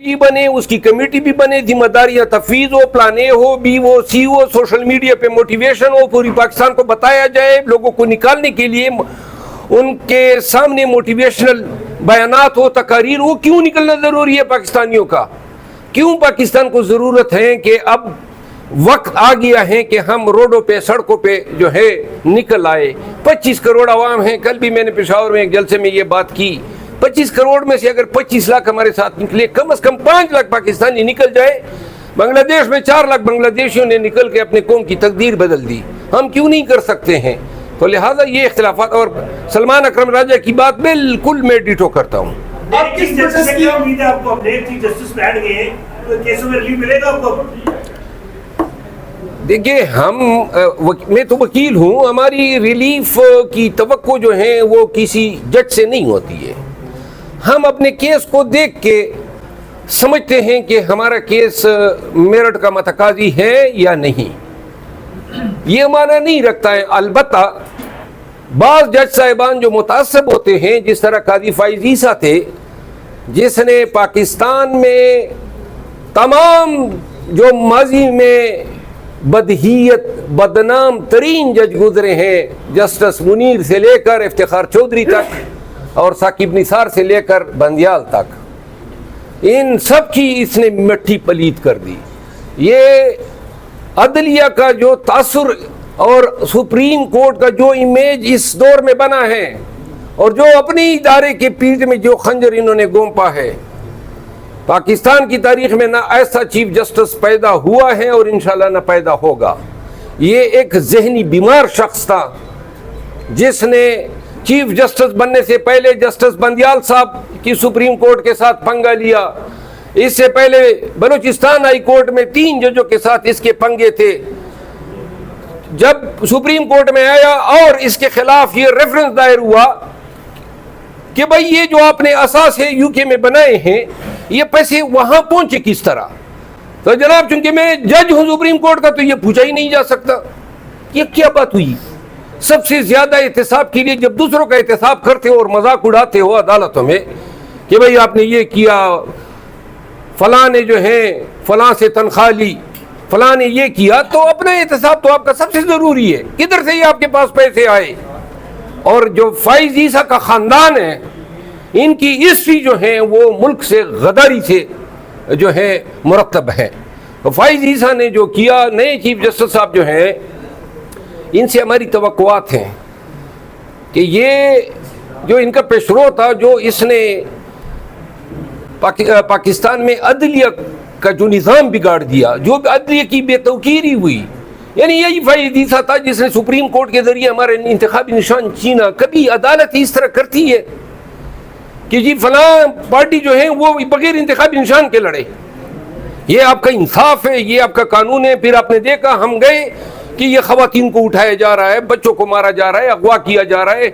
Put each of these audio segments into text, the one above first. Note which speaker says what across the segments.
Speaker 1: جی بنے، اس کی کمیٹی بھی بنے، ذمہ داریاں تفویض ہو، پلان اے ہو، بی ہو، سی ہو، سوشل میڈیا پہ موٹیویشن ہو، پوری پاکستان کو بتایا جائے، لوگوں کو نکالنے کے لیے ان کے سامنے موٹیویشنل بیانات ہو، تقاریر ہو۔ کیوں نکلنا ضروری ہے پاکستانیوں کا؟ کیوں پاکستان کو ضرورت ہے کہ اب وقت آ گیا ہے کہ ہم روڈوں پہ، سڑکوں پہ جو ہے نکل آئے؟ 25 کروڑ عوام ہیں۔ کل بھی میں نے پشاور میں ایک جلسے میں یہ بات کی، 25 کروڑ میں سے اگر 25 لاکھ ہمارے ساتھ نکلے، کم از کم 5 لاکھ پاکستانی نکل جائے۔ بنگلہ دیش میں 4 لاکھ بنگلہ دیشیوں نے نکل کے اپنے قوم کی تقدیر بدل دی، ہم کیوں نہیں کر سکتے ہیں؟ تو لہٰذا یہ اختلافات، اور سلمان اکرم راجہ کی بات بالکل میں ڈیٹو کرتا ہوں۔ دیکھیے، میں تو وکیل ہوں، ہماری ریلیف کی توقع جو ہے وہ کسی جج سے نہیں ہوتی ہے۔ ہم اپنے کیس کو دیکھ کے سمجھتے ہیں کہ ہمارا کیس میرٹ کا متقاضی ہے یا نہیں، یہ معنی نہیں رکھتا ہے۔ البتہ بعض جج صاحبان جو متعصب ہوتے ہیں، جس طرح قاضی فائز عیسیٰ تھے، جس نے پاکستان میں تمام جو ماضی میں بدہیت بدنام ترین جج گزرے ہیں، جسٹس منیر سے لے کر افتخار چودھری تک اور ثاقب نثار سے لے کر بندیال تک، ان سب کی اس نے مٹھی پلیت کر دی۔ یہ عدلیہ کا جو تاثر اور سپریم کورٹ کا جو امیج اس دور میں بنا ہے، اور جو اپنی ادارے کے پیٹھ میں جو خنجر انہوں نے گونپا ہے، پاکستان کی تاریخ میں نہ ایسا چیف جسٹس پیدا ہوا ہے اور انشاءاللہ نہ پیدا ہوگا۔ یہ ایک ذہنی بیمار شخص تھا جس نے چیف جسٹس بننے سے پہلے جسٹس بندیال صاحب کی سپریم کورٹ کے ساتھ پنگا لیا، اس سے پہلے بلوچستان ہائی کورٹ میں 3 ججوں کے ساتھ اس کے پنگے تھے۔ جب سپریم کورٹ میں آیا اور اس کے خلاف یہ ریفرنس دائر ہوا کہ بھئی یہ جو آپ نے اثاثے یو کے میں بنائے ہیں، یہ پیسے وہاں پہنچے کس طرح؟ تو جناب چونکہ میں جج ہوں سپریم کورٹ کا، تو یہ پوچھا ہی نہیں جا سکتا۔ یہ کیا بات ہوئی؟ سب سے زیادہ احتساب کے لیے جب دوسروں کا احتساب کرتے ہو اور مذاق اڑاتے ہو عدالتوں میں کہ بھئی آپ نے یہ کیا، فلاں نے جو ہے فلاں سے تنخواہ لی، فلاں نے یہ کیا، تو اپنا احتساب تو آپ کا سب سے ضروری ہے۔ کدھر سے یہ آپ کے پاس پیسے آئے؟ اور جو فائز عیسیٰ کا خاندان ہے، ان کی ہسٹری جو ہے وہ ملک سے غداری سے جو ہے مرتب ہے۔ فائز عیسیٰ نے جو کیا، نئے چیف جسٹس صاحب جو ہیں، ان سے ہماری توقعات ہیں کہ یہ جو ان کا پیشرو تھا، جو اس نے پاکستان میں عدلیہ کا جو نظام بگاڑ دیا، جو عدلیہ کی بے توقیری ہوئی، یعنی یہی فائز عیسیٰ تھا جس نے سپریم کورٹ کے ذریعے ہمارے انتخابی نشان چھینا۔ کبھی عدالت اس طرح کرتی ہے کہ جی فلاں پارٹی جو ہے وہ بغیر انتخابی نشان کے لڑے؟ یہ آپ کا انصاف ہے، یہ آپ کا قانون ہے؟ پھر آپ نے دیکھا ہم گئے کہ یہ خواتین کو اٹھایا جا رہا ہے، بچوں کو مارا جا رہا ہے، اغوا کیا جا رہا ہے،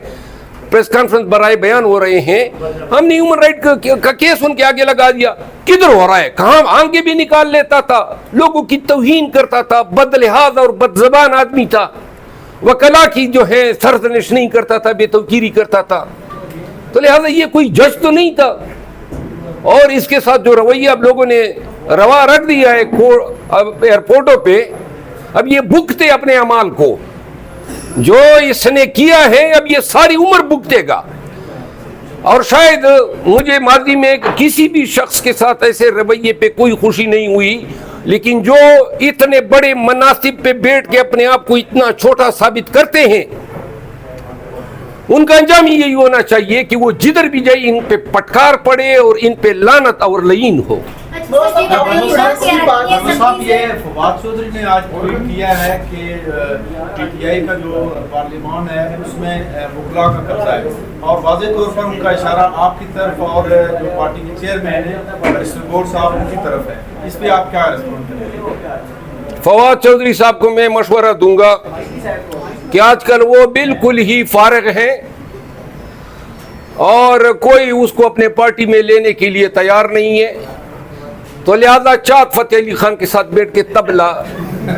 Speaker 1: پریس کانفرنس برائے بیان ہو رہے ہیں۔ ہم نے ہیومن رائٹ کا کیس ان کے آگے لگا دیا۔ کدھر ہو رہا ہے؟ کہاں آنکھیں بھی نکال لیتا تھا، لوگوں کی توہین کرتا تھا، بد لحاظ اور بد زبان آدمی تھا، وکلا کی جو ہے سرزنش نہیں کرتا تھا، بے توقیری کرتا تھا۔ تو لہٰذا یہ کوئی جج تو نہیں تھا۔ اور اس کے ساتھ جو رویہ اب لوگوں نے روا رکھ دیا ہے ایئرپورٹوں پہ، اب یہ بھگتے اپنے اعمال کو، جو اس نے کیا ہے اب یہ ساری عمر بھگتے گا۔ اور شاید مجھے ماضی میں کسی بھی شخص کے ساتھ ایسے رویے پہ کوئی خوشی نہیں ہوئی، لیکن جو اتنے بڑے مناصب پہ بیٹھ کے اپنے آپ کو اتنا چھوٹا ثابت کرتے ہیں، ان کا انجام ہی یہی ہونا چاہیے کہ وہ جدھر بھی جائے ان پہ پٹکار پڑے اور ان پہ لعنت اور لعین ہو۔
Speaker 2: فواد چودھری نے آج ٹویٹ کیا ہے کہ پی ٹی آئی کا جو پارلیمان ہے اس میں وکلا کا قبضہ ہے، اور واضح طور پر ان کا اشارہ آپ کی طرف اور جو پارٹی کے چیئرمین ہیں رشید گور صاحب ان کی طرف ہے۔ اس پہ آپ کیا رسپانس کریں گے؟
Speaker 1: فواد چودھری صاحب کو میں مشورہ دوں گا کہ آج کل وہ بالکل ہی فارغ ہیں اور کوئی اس کو اپنے پارٹی میں لینے کے لیے تیار نہیں ہے، تو لہذا چاک فتح علی خان کے ساتھ بیٹھ کے طبلہ